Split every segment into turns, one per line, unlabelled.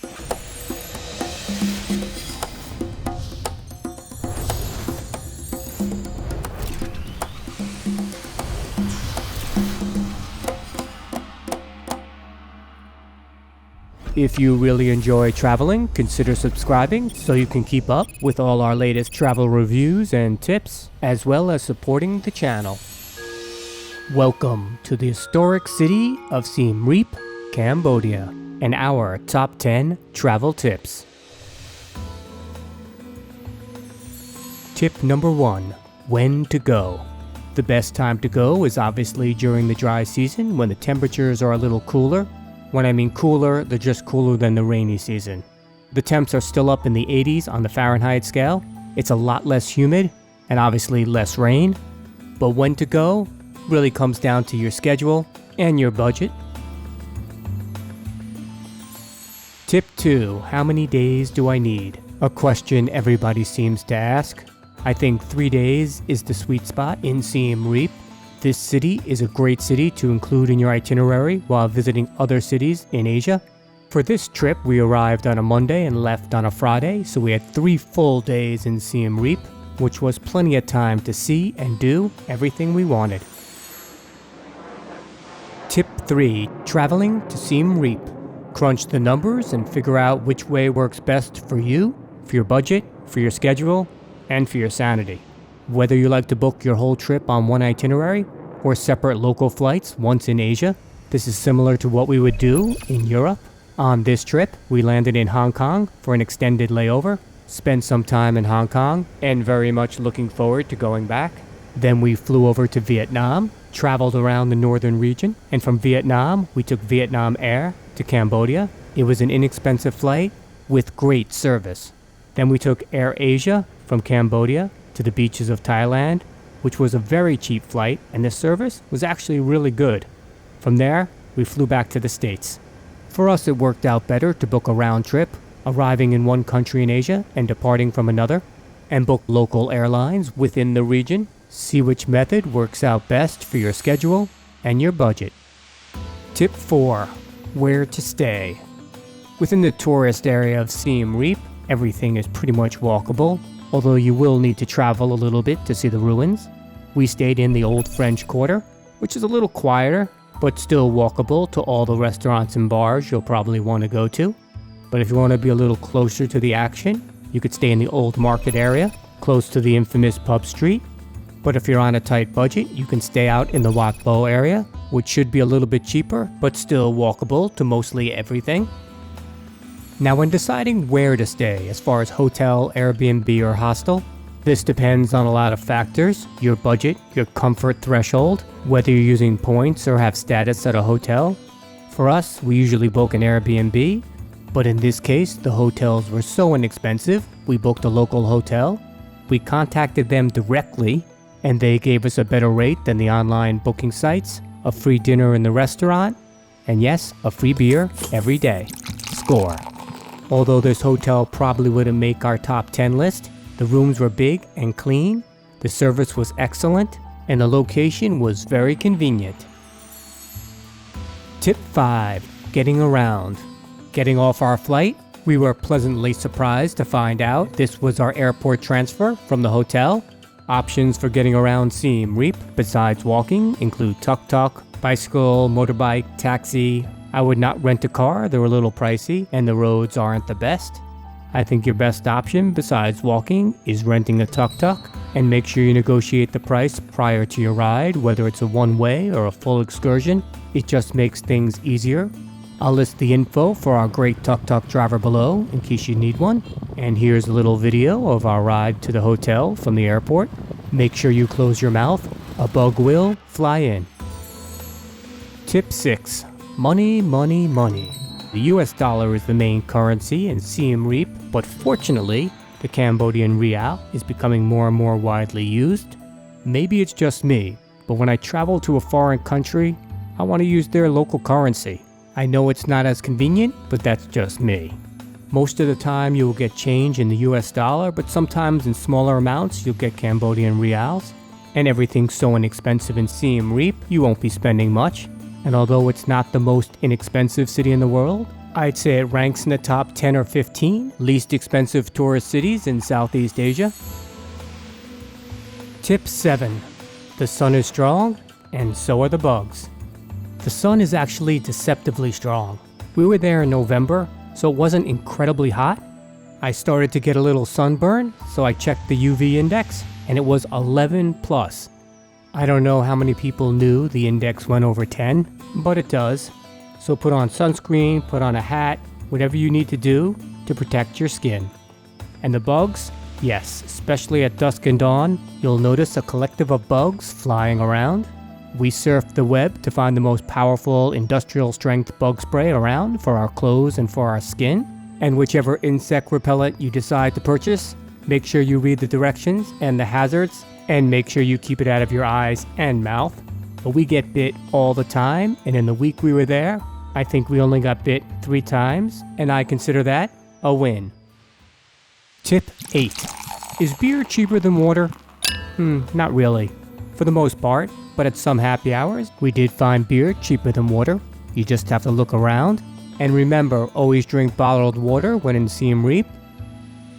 If you really enjoy traveling, consider subscribing so you can keep up with all our latest travel reviews and tips, as well as supporting the channel. Welcome to the historic city of Siem Reap, Cambodia, and our top 10 travel tips. Tip number 1. When to go. The best time to go is obviously during the dry season when the temperatures are a little cooler. When I mean cooler, they're just cooler than the rainy season. The temps are still up in the 80s on the Fahrenheit scale. It's a lot less humid and obviously less rain. But when to go really comes down to your schedule and your budget. Tip 2. How many days do I need? A question everybody seems to ask. I think 3 days is the sweet spot in Siem Reap. This city is a great city to include in your itinerary while visiting other cities in Asia. For this trip, we arrived on a Monday and left on a Friday, so we had 3 full days in Siem Reap, which was plenty of time to see and do everything we wanted. Tip 3. Traveling to Siem Reap. Crunch the numbers and figure out which way works best for you, for your budget, for your schedule, and for your sanity. Whether you like to book your whole trip on one itinerary or separate local flights once in Asia, this is similar to what we would do in Europe. On this trip, we landed in Hong Kong for an extended layover, spent some time in Hong Kong, and very much looking forward to going back. Then we flew over to Vietnam, traveled around the northern region, and from Vietnam, we took Vietnam Air to Cambodia. It was an inexpensive flight with great service. Then we took Air Asia from Cambodia to the beaches of Thailand, which was a very cheap flight, and the service was actually really good. From there, we flew back to the States. For us, it worked out better to book a round trip, arriving in one country in Asia and departing from another, and book local airlines within the region. See which method works out best for your schedule and your budget. Tip 4. Where to stay. Within the tourist area of Siem Reap, everything is pretty much walkable, although you will need to travel a little bit to see the ruins. We stayed in the Old French Quarter, which is a little quieter, but still walkable to all the restaurants and bars you'll probably want to go to. But if you want to be a little closer to the action, you could stay in the Old Market area, close to the infamous Pub Street. But if you're on a tight budget, you can stay out in the Wat Bo area, which should be a little bit cheaper, but still walkable to mostly everything. Now, when deciding where to stay, as far as hotel, Airbnb, or hostel, this depends on a lot of factors: your budget, your comfort threshold, whether you're using points or have status at a hotel. For us, we usually book an Airbnb, but in this case, the hotels were so inexpensive, we booked a local hotel. We contacted them directly, and they gave us a better rate than the online booking sites, a free dinner in the restaurant, and yes, a free beer every day. Score. Although this hotel probably wouldn't make our top 10 list, the rooms were big and clean, the service was excellent, and the location was very convenient. Tip 5. Getting around. Getting off our flight, we were pleasantly surprised to find out this was our airport transfer from the hotel. Options for getting around Siem Reap besides walking include tuk-tuk, bicycle, motorbike, taxi. I would not rent a car, they're a little pricey and the roads aren't the best. I think your best option besides walking is renting a tuk-tuk, and make sure you negotiate the price prior to your ride, whether it's a one-way or a full excursion. It just makes things easier. I'll list the info for our great tuk-tuk driver below in case you need one. And here's a little video of our ride to the hotel from the airport. Make sure you close your mouth, a bug will fly in. Tip 6. Money, money, money. The US dollar is the main currency in Siem Reap, but fortunately, the Cambodian rial is becoming more and more widely used. Maybe it's just me, but when I travel to a foreign country, I want to use their local currency. I know it's not as convenient, but that's just me. Most of the time you will get change in the US dollar, but sometimes in smaller amounts you'll get Cambodian rials. And everything's so inexpensive in Siem Reap, you won't be spending much. And although it's not the most inexpensive city in the world, I'd say it ranks in the top 10 or 15 least expensive tourist cities in Southeast Asia. Tip 7. The sun is strong, and so are the bugs. The sun is actually deceptively strong. We were there in November, so it wasn't incredibly hot. I started to get a little sunburn, so I checked the UV index, and it was 11 plus. I don't know how many people knew the index went over 10, but it does. So put on sunscreen, put on a hat, whatever you need to do to protect your skin. And the bugs? Yes, especially at dusk and dawn, you'll notice a collective of bugs flying around. We surfed the web to find the most powerful industrial strength bug spray around for our clothes and for our skin. And whichever insect repellent you decide to purchase, make sure you read the directions and the hazards, and make sure you keep it out of your eyes and mouth. But we get bit all the time, and in the week we were there, I think we only got bit 3 times, and I consider that a win. Tip 8. Is beer cheaper than water? Not really. For the most part, but at some happy hours, we did find beer cheaper than water. You just have to look around. And remember, always drink bottled water when in Siem Reap.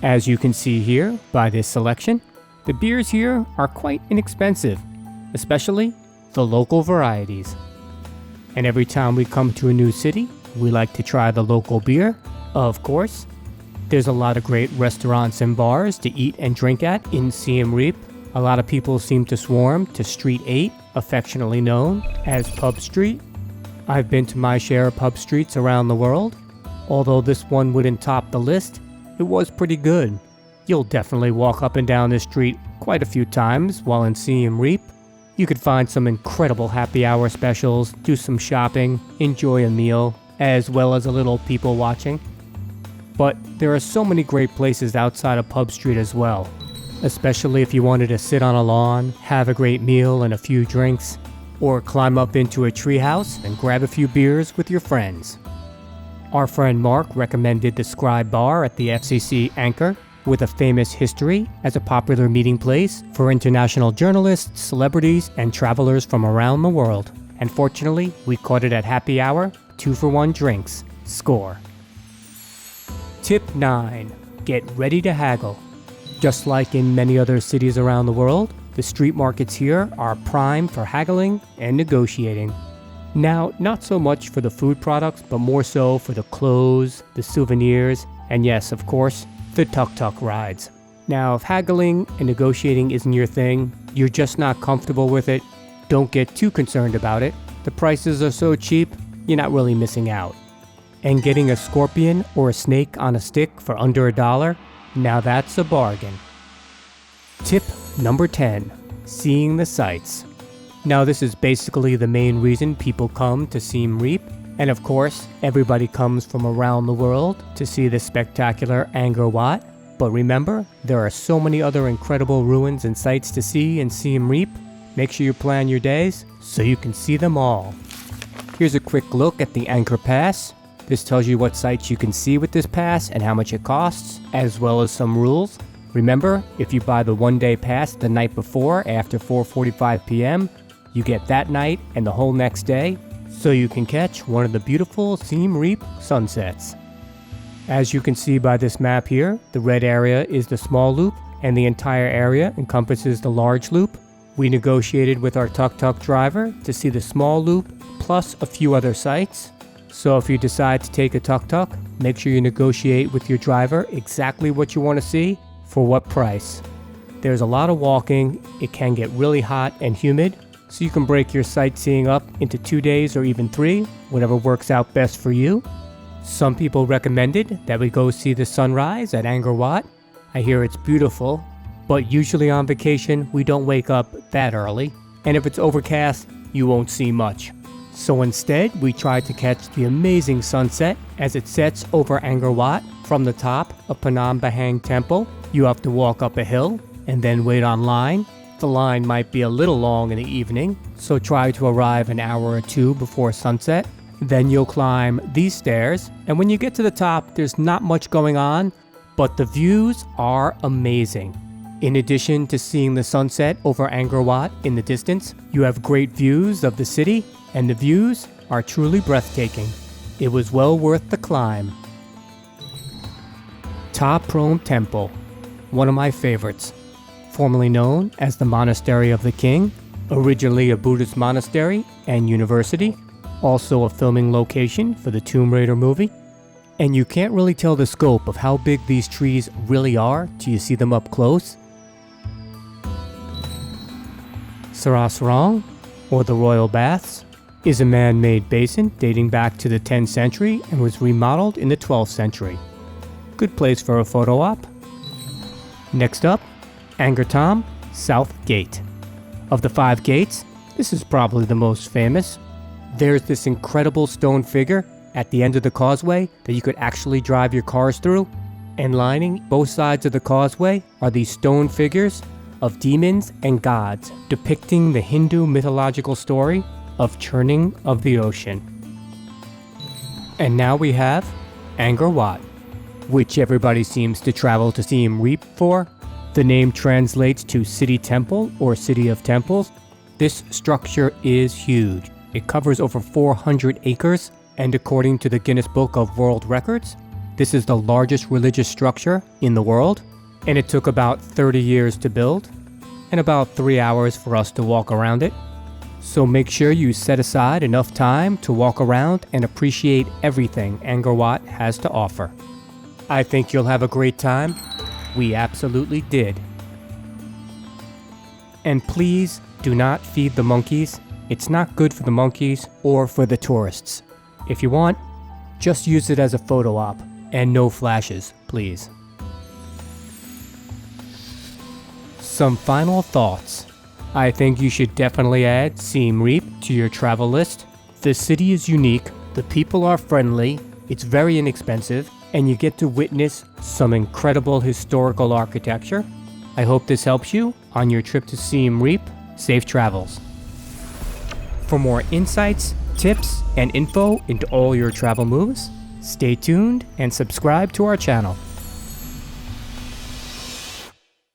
As you can see here by this selection, the beers here are quite inexpensive, especially the local varieties. And every time we come to a new city, we like to try the local beer, of course. There's a lot of great restaurants and bars to eat and drink at in Siem Reap. A lot of people seem to swarm to Street 8, affectionately known as Pub Street. I've been to my share of pub streets around the world. Although this one wouldn't top the list, it was pretty good. You'll definitely walk up and down this street quite a few times while in Siem Reap. You could find some incredible happy hour specials, do some shopping, enjoy a meal, as well as a little people watching. But there are so many great places outside of Pub Street as well, especially if you wanted to sit on a lawn, have a great meal and a few drinks, or climb up into a treehouse and grab a few beers with your friends. Our friend Mark recommended the Scribe Bar at the FCC Angkor, with a famous history as a popular meeting place for international journalists, celebrities, and travelers from around the world. And fortunately, we caught it at happy hour, 2-for-1 drinks. Score. Tip 9. Get ready to haggle. Just like in many other cities around the world, the street markets here are prime for haggling and negotiating. Now, not so much for the food products, but more so for the clothes, the souvenirs, and yes, of course, the tuk-tuk rides. Now, if haggling and negotiating isn't your thing, you're just not comfortable with it, don't get too concerned about it. The prices are so cheap, you're not really missing out. And getting a scorpion or a snake on a stick for under $1, now that's a bargain. Tip number 10. Seeing the sights. Now this is basically the main reason people come to Siem Reap, and of course, everybody comes from around the world to see the spectacular Angkor Wat. But remember, there are so many other incredible ruins and sights to see in Siem Reap. Make sure you plan your days so you can see them all. Here's a quick look at the Angkor Pass. This tells you what sites you can see with this pass and how much it costs, as well as some rules. Remember, if you buy the one-day pass the night before after 4:45 p.m., you get that night and the whole next day, so you can catch one of the beautiful Siem Reap sunsets. As you can see by this map here, the red area is the small loop, and the entire area encompasses the large loop. We negotiated with our tuk-tuk driver to see the small loop plus a few other sites. So if you decide to take a tuk-tuk, make sure you negotiate with your driver exactly what you want to see for what price. There's a lot of walking, it can get really hot and humid, so you can break your sightseeing up into 2 days or even 3, whatever works out best for you. Some people recommended that we go see the sunrise at Angkor Wat. I hear it's beautiful, but usually on vacation we don't wake up that early, and if it's overcast, you won't see much. So instead, we tried to catch the amazing sunset as it sets over Angkor Wat from the top of Phnom Bahang Temple. You have to walk up a hill and then wait on line. The line might be a little long in the evening, so try to arrive an hour or 2 before sunset. Then you'll climb these stairs, and when you get to the top, there's not much going on, but the views are amazing. In addition to seeing the sunset over Angkor Wat in the distance, you have great views of the city, and the views are truly breathtaking. It was well worth the climb. Ta Prohm Temple, one of my favorites. Formerly known as the Monastery of the King, originally a Buddhist monastery and university, also a filming location for the Tomb Raider movie. And you can't really tell the scope of how big these trees really are till you see them up close. Sarasarong, or the Royal Baths, is a man-made basin dating back to the 10th century and was remodeled in the 12th century. Good place for a photo op. Next up, Angkor Wat South Gate. Of the 5 gates, this is probably the most famous. There's this incredible stone figure at the end of the causeway that you could actually drive your cars through. And lining both sides of the causeway are these stone figures of demons and gods depicting the Hindu mythological story of churning of the ocean. And now we have Angkor Wat, which everybody seems to travel to Siem Reap for. The name translates to City Temple or City of Temples. This structure is huge. It covers over 400 acres, and according to the Guinness Book of World Records, this is the largest religious structure in the world, and it took about 30 years to build, and about 3 hours for us to walk around it. So make sure you set aside enough time to walk around and appreciate everything Angkor Wat has to offer. I think you'll have a great time. We absolutely did. And please do not feed the monkeys. It's not good for the monkeys or for the tourists. If you want, just use it as a photo op and no flashes, please. Some final thoughts. I think you should definitely add Siem Reap to your travel list. The city is unique, the people are friendly, it's very inexpensive, and you get to witness some incredible historical architecture. I hope this helps you on your trip to Siem Reap. Safe travels. For more insights, tips, and info into all your travel moves, stay tuned and subscribe to our channel.